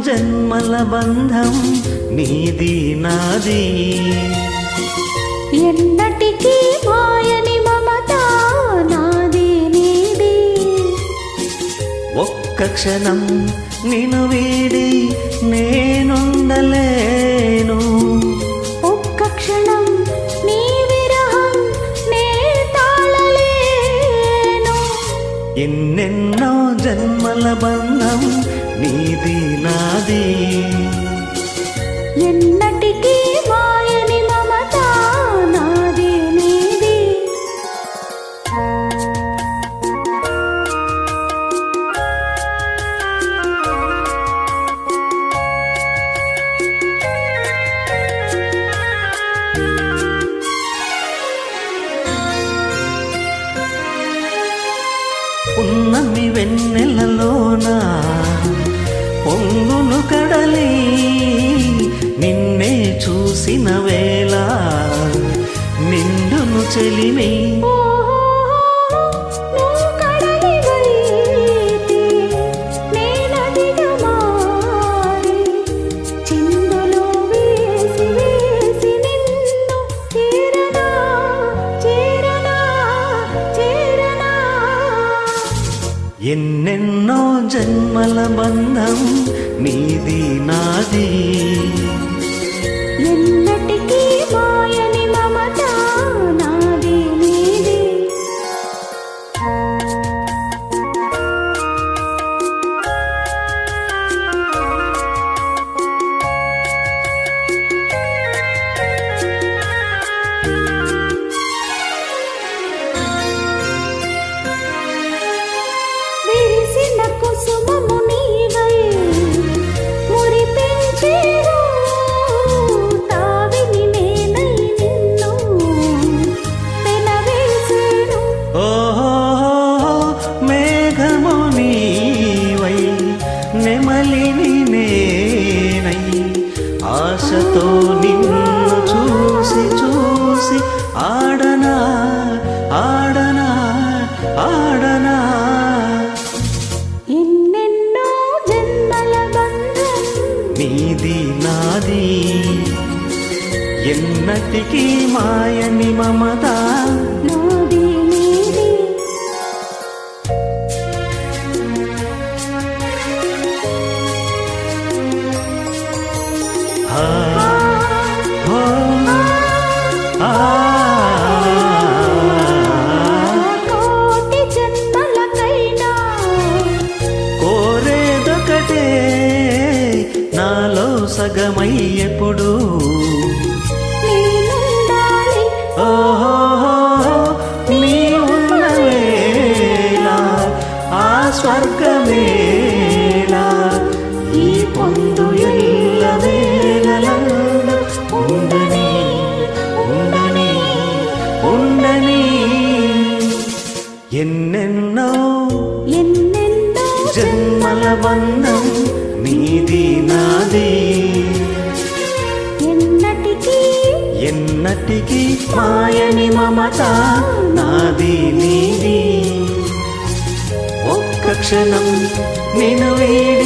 జన్మల బంధం నీది నాది ఎన్నటికీ మాయని మమత నాది నీది ఒక్క క్షణం నిన్ను వీడి నేనుండలేను ఒక్క క్షణం నీ విరహం నే తాళలేను ఎన్నెన్నో జన్మల బంధం నీది నాది ఎన్నటికీ మాయని మమత నాది నీది ఉన్నమి వెన్నెలలోన పొంగును కడలి నిన్నే చూసిన వేళ నిండును చెలిమి నువ్వు కడలివైతే నేనదిగా మారి చిందులు వేసి వేసి నిన్ను చేరనా చేరనా చేరనా ఎన్నెన్నో జన్మల బంధం నీది నాది ఎన్నటికీ మాయని మమత నాది నీది విరిసిన కుసుమము నీవై మురిపించేవు తావిని నేనై నిన్ను పెనవేసేను ఓహో మేఘము నీవై నెమలిని నేనై ఆశతో నిన్ను చూసి చూసి ఆడనా ఆడనా ఆడనా ఎన్నెన్నో జన్మల బంధం నీది నాది ఎన్నటికీ మాయని మమత నాది నీది ఆ, ఓ, ఆ, కోటి జన్మలకైనా కోరేదొకటే నాలో సగమై ఎప్పుడు నేనుండాలి ఓహో నీ ఉన్న వేళ ఆ స్వర్గమేళ ఈ పొందు ఎల్ల వేళలందు ఉండని ఉండని ఉండని ఎన్నెన్నో ఎన్నెన్నో జన్మల బంధం నీది నాది ఎన్నటికీ ఎన్నటికీ మాయని మమత నాది నీది ఒక్క క్షణం నిన్ను వీడి